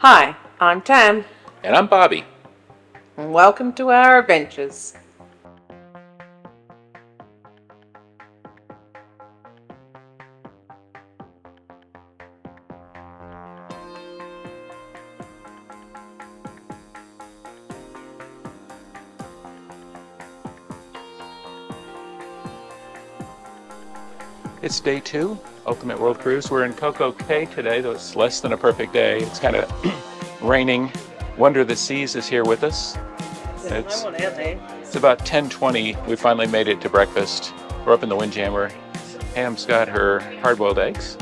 Hi, I'm Tam, And I'm Bobby. and welcome to our adventures. It's day 2, Ultimate World Cruise. We're in CocoCay today, though it's less than a perfect day. It's kind of raining. Wonder the Seas is here with us. There's no one out there. It's about 10:20. We finally made it to breakfast. We're up in the Windjammer. Pam's got her hard-boiled eggs.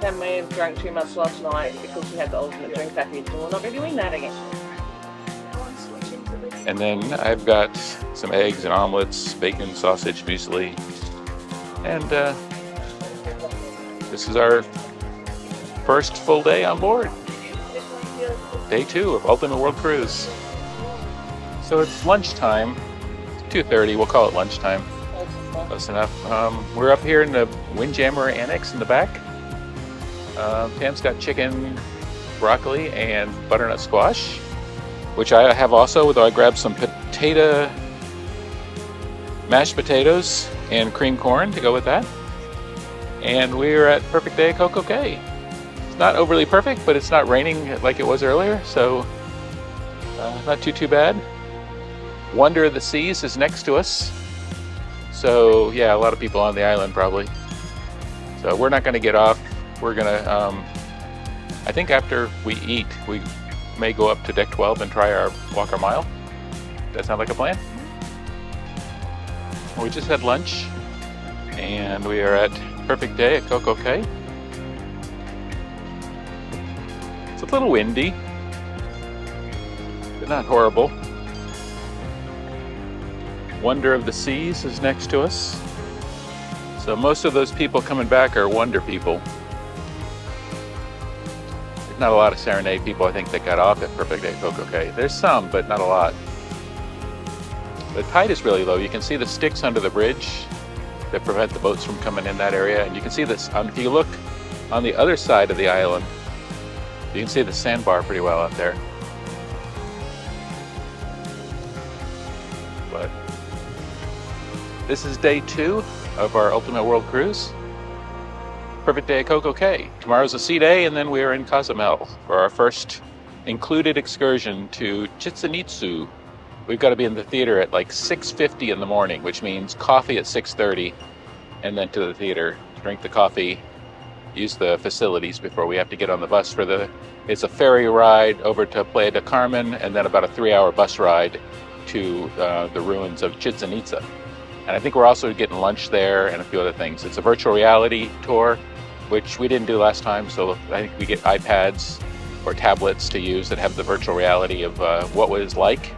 Tam may have drank too much last night because she had the ultimate drink package, and we're not going to be doing that again. And then I've got some eggs and omelets, bacon, sausage, muesli. And this is our first full day on board. Day 2 of Ultimate World Cruise. So it's lunchtime, 2:30, we'll call it lunchtime. Close enough. We're up here in the Windjammer Annex in the back. Pam's got chicken, broccoli, and butternut squash, which I have also, though I grabbed some mashed potatoes and cream corn to go with that. And we're at perfect day at CocoCay. It's not overly perfect, but it's not raining like it was earlier, so not too bad. Wonder of the Seas is next to us. So yeah, a lot of people on the island probably. So we're not going to get off. We're going to, I think after we eat, we may go up to deck 12 and try our walk our mile. Does that sound like a plan? We just had lunch and we are at perfect day at CocoCay. It's a little windy, but not horrible. Wonder of the Seas is next to us. So most of those people coming back are Wonder people. There's not a lot of Serenade people, I think, that got off at perfect day at CocoCay. There's some, but not a lot. The tide is really low. You can see the sticks under the bridge that prevent the boats from coming in that area. And you can see this, if you look on the other side of the island, you can see the sandbar pretty well out there. But this is day 2 of our Ultimate World Cruise. Perfect day at CocoCay. Tomorrow's a sea day, and then we are in Cozumel for our first included excursion to Chichen. We've got to be in the theater at like 6:50 in the morning, which means coffee at 6:30, and then to the theater, drink the coffee, use the facilities before we have to get on the bus it's a ferry ride over to Playa del Carmen, and then about a 3-hour bus ride to the ruins of Chichen Itza. And I think we're also getting lunch there and a few other things. It's a virtual reality tour, which we didn't do last time, so I think we get iPads or tablets to use that have the virtual reality of what it was like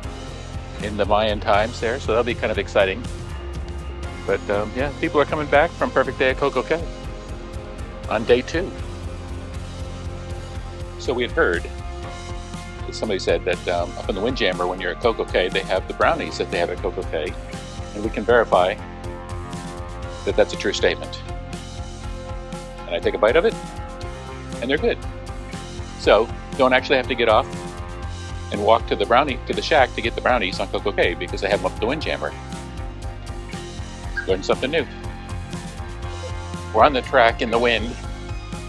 in the Mayan times there, so that'll be kind of exciting. But yeah, people are coming back from perfect day at CocoCay on day 2. So we had heard that somebody said that up in the Windjammer, when you're at CocoCay, they have the brownies that they have at CocoCay, and we can verify that that's a true statement. And I take a bite of it, and they're good. So don't actually have to get off and walk to the shack to get the brownies on CocoCay because they have them up the Windjammer. Learn something new. We're on the track in the wind,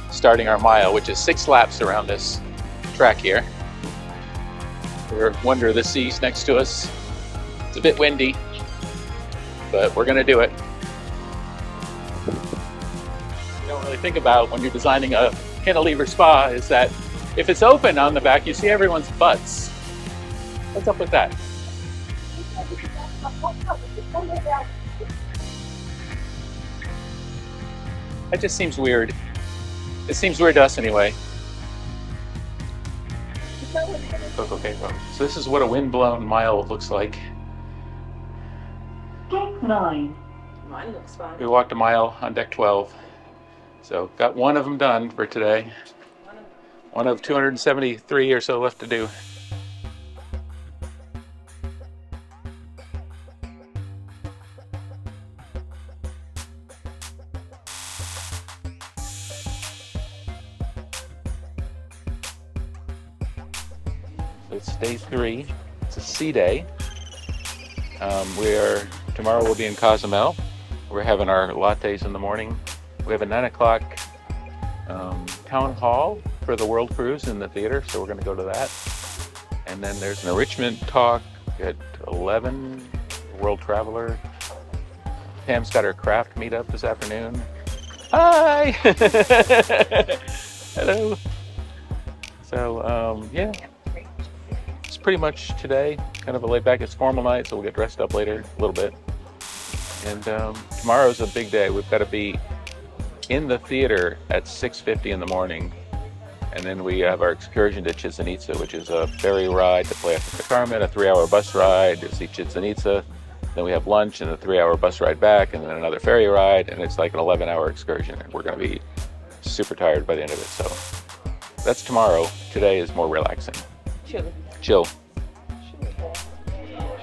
starting our mile, which is 6 laps around this track here. We're Wonder of the Seas next to us. It's a bit windy, but we're gonna do it. You don't really think about when you're designing a cantilever spa is that if it's open on the back, you see everyone's butts. What's up with that? That just seems weird. It seems weird to us anyway. Okay, so this is what a wind-blown mile looks like. Deck 9. Mine looks fine. We walked a mile on deck 12. So got one of them done for today. One of 273 or so left to do. It's day 3. It's a sea day. Tomorrow we'll be in Cozumel. We're having our lattes in the morning. We have a 9 o'clock town hall for the World Cruise in the theater, so we're going to go to that. And then there's an enrichment talk at 11, World Traveler. Pam's got her craft meetup this afternoon. Hi! Hello. So, yeah. It's pretty much today, kind of a laid back. It's formal night, so we'll get dressed up later a little bit. And tomorrow's a big day. We've got to be in the theater at 6:50 in the morning. And then we have our excursion to Chichen, which is a ferry ride to play after the Carmen, a 3-hour bus ride to see Chichen. Then we have lunch and a 3-hour bus ride back, and then another ferry ride, and it's like an 11-hour excursion. And we're going to be super tired by the end of it. So that's tomorrow. Today is more relaxing. Chill.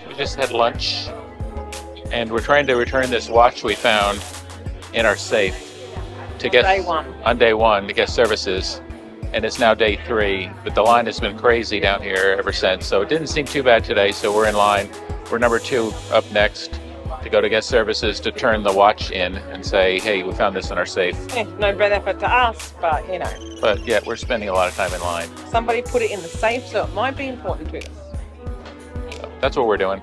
We just had lunch, and we're trying to return this watch we found in our safe to get on day 1 to get services. And it's now day 3, but the line has been crazy down here ever since. So it didn't seem too bad today, so we're in line. We're number 2 up next to go to guest services to turn the watch in and say, hey, we found this in our safe. No benefit to us, but you know. But yeah, we're spending a lot of time in line. Somebody put it in the safe, so it might be important to us. So that's what we're doing.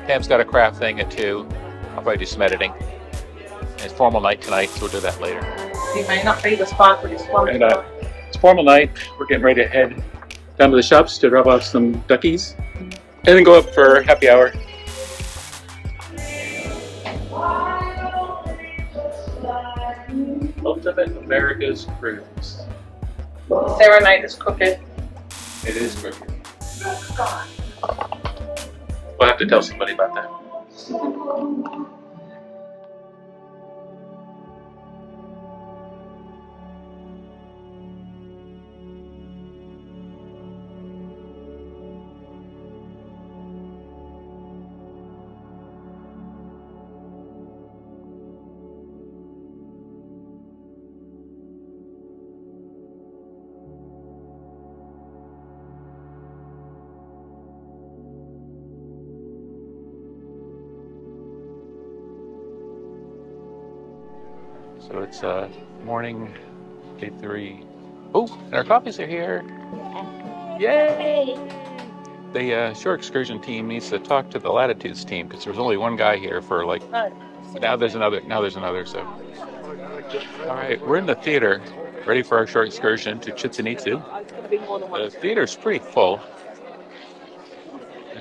Pam's got a craft thing at 2. I'll probably do some editing. And it's formal night tonight, so we'll do that later. You may not be the spot for this one. And, it's formal night. We're getting ready to head down to the shops to drop off some duckies and then go up for happy hour. Ultimate America's Cruise. Serenade is crooked. It is crooked. We'll have to tell somebody about that. So it's morning, day 3. Oh, and our coffees are here. Yay! The shore excursion team needs to talk to the latitudes team because there's only one guy here for like. Now there's another. So, all right, we're in the theater, ready for our short excursion to Chichen. The theater's pretty full.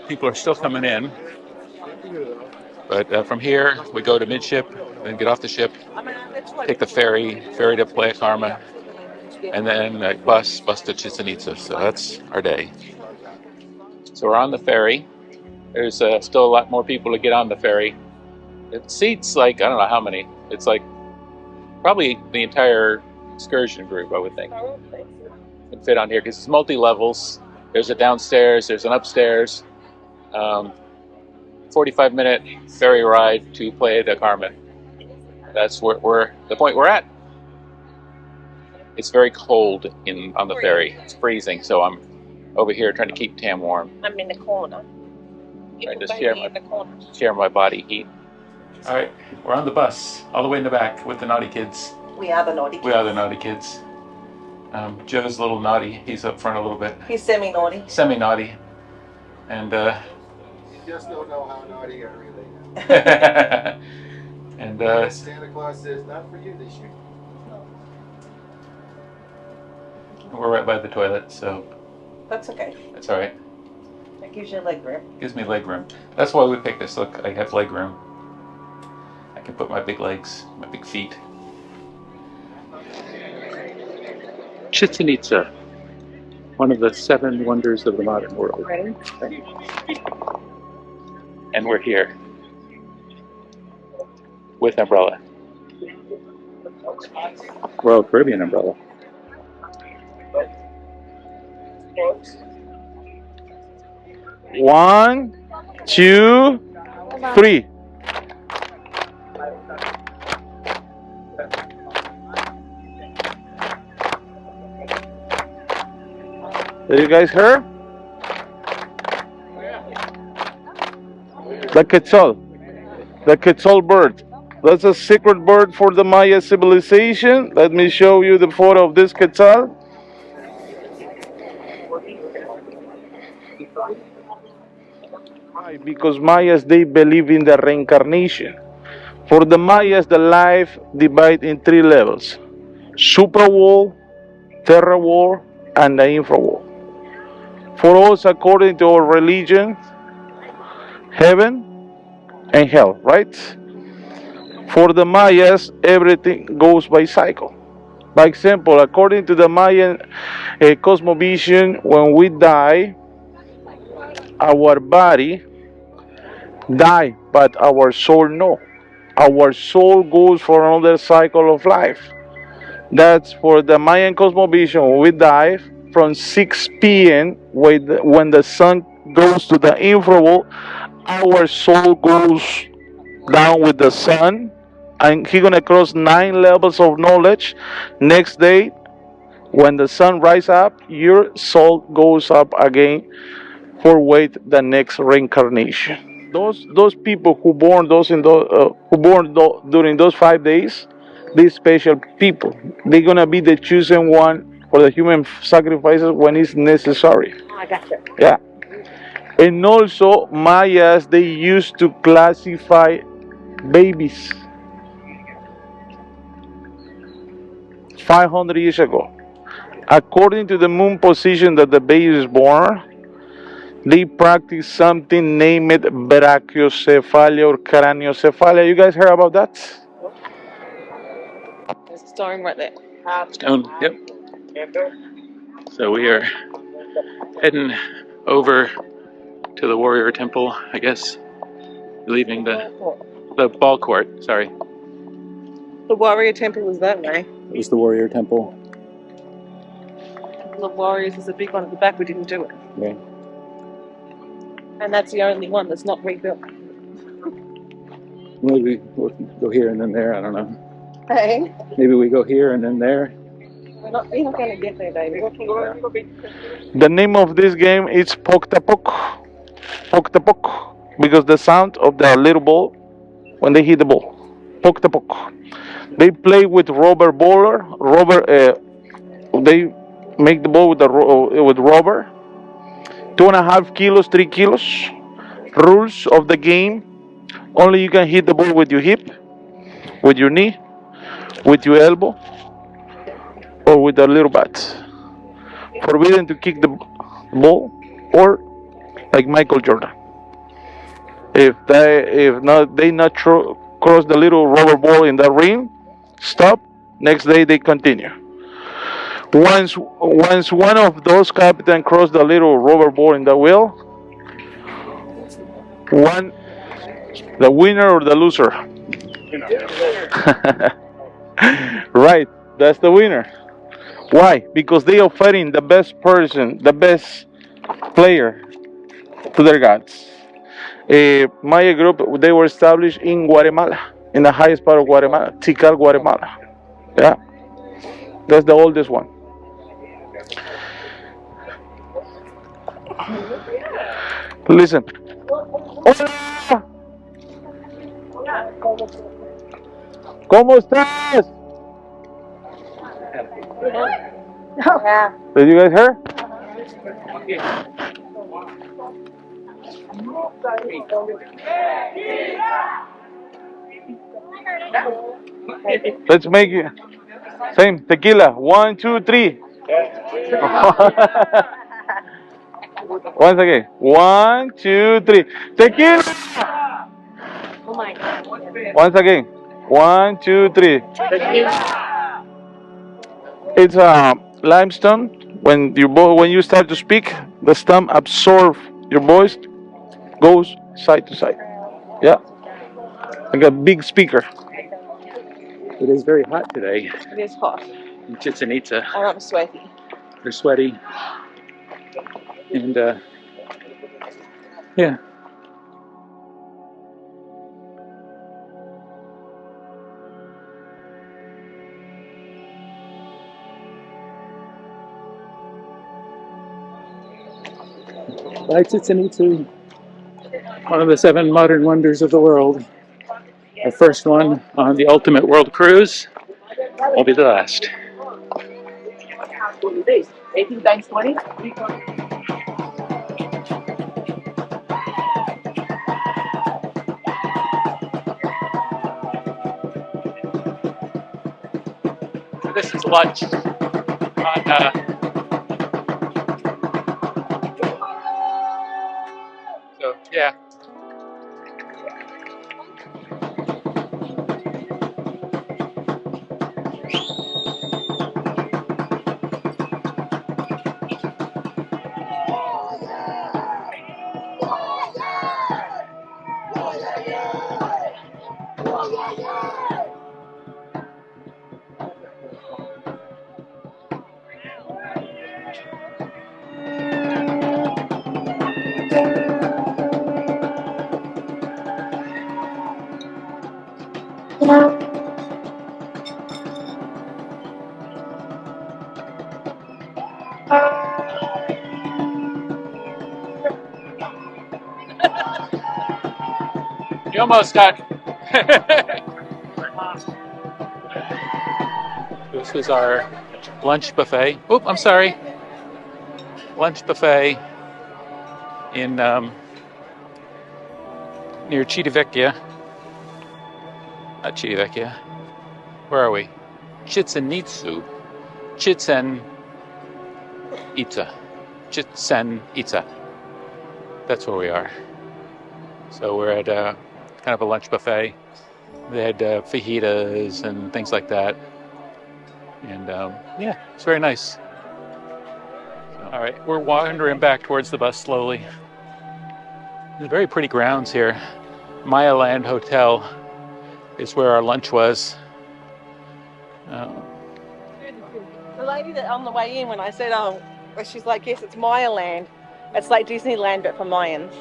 People are still coming in. But from here, we go to midship, then get off the ship, take the ferry to Playa Carmen, and then bus to Chichen. So that's our day. So we're on the ferry. There's still a lot more people to get on the ferry. It seats like, I don't know how many. It's like probably the entire excursion group, I would think. Can fit on here because it's multi-levels. There's a downstairs, there's an upstairs. 45-minute ferry ride to Playa del Carmen. That's where the point we're at. It's very cold on the ferry. It's freezing, so I'm over here trying to keep Tam warm. I'm in the corner. Trying to share my body heat. All right, we're on the bus, all the way in the back with the naughty kids. We are the naughty kids. We are the naughty kids. Joe's a little naughty. He's up front a little bit. He's semi-naughty. Semi-naughty. And You just don't know how naughty I really am. and Santa Claus says, not for you this year. we're right by the toilet, so That's okay. that's all right. That gives you leg room. Gives me leg room. That's why we picked this. Look, I have leg room. I can put my big legs, my big feet. Chichen Itza, one of the 7 wonders of the modern world. Ready? And we're here with umbrella. Royal Caribbean umbrella. One, two, three. Did you guys hear? The quetzal. The quetzal bird. That's a secret bird for the Maya civilization. Let me show you the photo of this quetzal. Why? Because Mayas, they believe in the reincarnation. For the Mayas, the life divided in three levels: super world, terra world, and the infra world. For us, according to our religion, heaven and hell, right? For the Mayas, everything goes by cycle. By example, according to the Mayan cosmovision, when we die, our body die, but our soul no. Our soul goes for another cycle of life. That's for the Mayan cosmovision. When we die from 6 p.m. when the sun goes to the infraworld, our soul goes down with the sun, and he's gonna cross 9 levels of knowledge. Next day, when the sun rises up, your soul goes up again for wait the next reincarnation. Those people who born during those 5 days, these special people, they're gonna be the chosen one for the human sacrifices when it's necessary. I gotcha. Yeah. And also Mayas, they used to classify babies 500 years ago. According to the moon position that the baby is born, they practice something named brachiocephalia or craniocephalia. You guys heard about that? There's a stone right there. Stone. Yep. So we are heading over to the warrior temple, I guess. Leaving the ball court. Sorry. The warrior temple was that way. It was the warrior temple. The warriors is a big one at the back. We didn't do it. Yeah. And that's the only one that's not rebuilt. Maybe we'll go here and then there. I don't know. Hey? Maybe we go here and then there. We're not going to get there, baby. The name of this game is Poktapok. Poktapok. Because the sound of the little ball when they hit the ball. Poktapok. They play with rubber baller. They make the ball with rubber. 2.5 kilos, 3 kilos. Rules of the game: only you can hit the ball with your hip, with your knee, with your elbow, or with a little bat. Forbidden to kick the ball, or like Michael Jordan. If they not cross the little rubber ball in the ring, stop. Next day they continue. Once one of those captain cross the little rubber ball in the wheel, the winner or the loser. Right, that's the winner. Why? Because they are fighting the best person, the best player to their gods. Maya group, they were established in Guatemala, in the highest part of Guatemala, Tikal, Guatemala. Yeah, that's the oldest one. Listen. Hola. ¿Cómo estás? Yeah. Did you guys hear? Let's make it same tequila. 1, 2, 3. Once again. 1, 2, 3. Tequila. Oh my God. Once again. 1, 2, 3. It's a limestone. When you start to speak, the stem absorbs your voice, goes side to side. Yeah, like a big speaker. It is very hot today It is hot. in Chichen Itza. I'm sweaty. They're sweaty. And yeah. Bye, Chichen Itza. One of the 7 modern wonders of the world. Our first one on the Ultimate World Cruise. Won't be the last. 18 times 20. This is lunch on so yeah. You almost got. This is our lunch buffet. Oop, I'm sorry. Lunch buffet in near Civitavecchia. Not Civitavecchia. Where are we? Chichen, Itza. Chichen, Itza. That's where we are. So we're at kind of a lunch buffet. They had fajitas and things like that. And yeah, it's very nice. So, all right, we're wandering back towards the bus slowly. There's very pretty grounds here. Mayan Hotel is where our lunch was. The lady that on the way in, when I said, oh, she's like, yes, it's Maya land. It's like Disneyland, but for Mayans.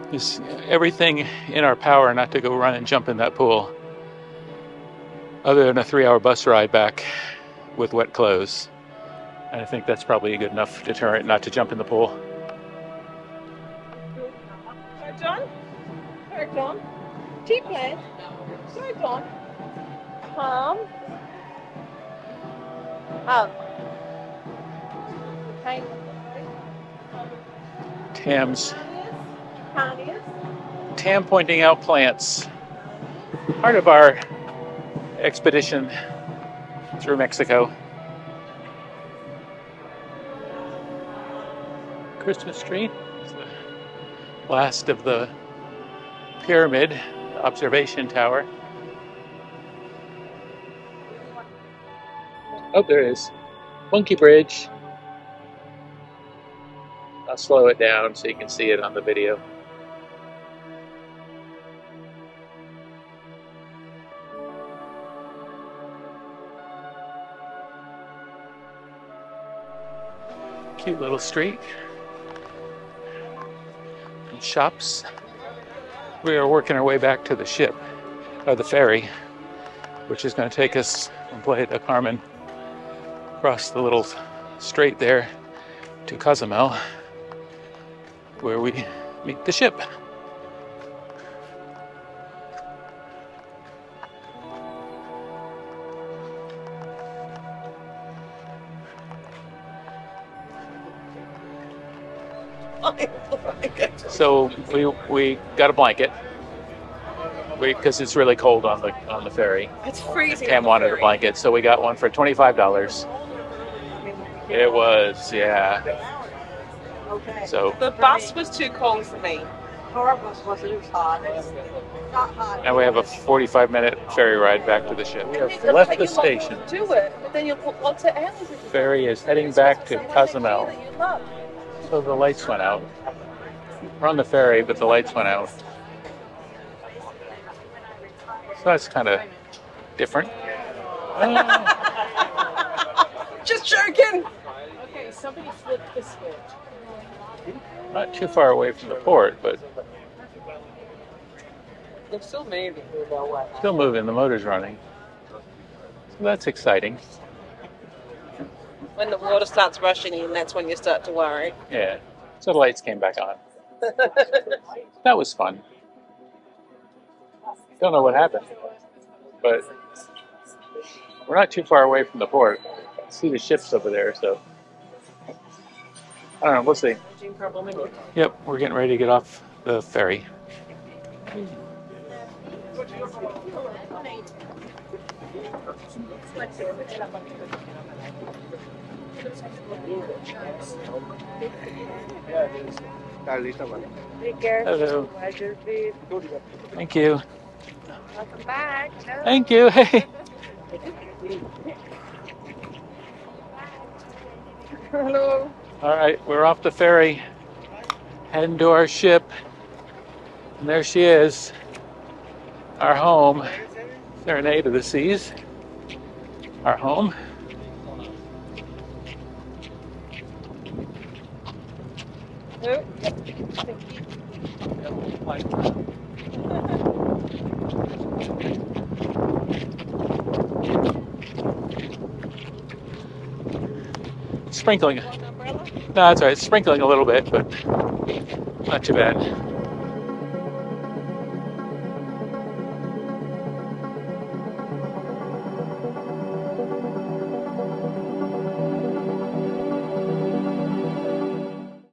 There's everything in our power not to go run and jump in that pool, other than a 3-hour bus ride back with wet clothes. And I think that's probably a good enough deterrent not to jump in the pool. Sorry, John? Sorry, John. T-plan. Sorry, John. Okay. Tam pointing out plants. Part of our expedition through Mexico. Christmas tree. It's the last of the pyramid observation tower. Oh, there it is. Monkey Bridge. I'll slow it down so you can see it on the video. Cute little street. And shops. We are working our way back to the ship, or the ferry, which is going to take us from Playa del Carmen across the little strait there to Cozumel, where we meet the ship. So we got a blanket because it's really cold on the ferry. It's freezing. Tam wanted a blanket, so we got one for $25. It was, yeah. Okay. So the bus was too cold for me. Our bus was hot. Not hot. now we have a 45-minute ferry ride back to the ship. We have left the station. Do it, but then you'll put lots of hours. Ferry is heading back to Cozumel. So the lights went out. We're on the ferry, but the lights went out. So that's kind of different. Just joking. Okay, somebody flipped the switch. Not too far away from the port, but They're still moving. still moving. The motor's running. So that's exciting. When the water starts rushing in, that's when you start to worry. Yeah. So the lights came back on. That was fun. Don't know what happened, but we're not too far away from the port. See the ships over there, so I don't know. We'll see. Yep, we're getting ready to get off the ferry. Hello. Thank you. Welcome back. Thank you. Hey. Hello. All right, we're off the ferry, heading to our ship, and there she is, our home, Serenade of the Seas, our home. Sprinkling. No, that's all right. It's sprinkling a little bit, but not too bad.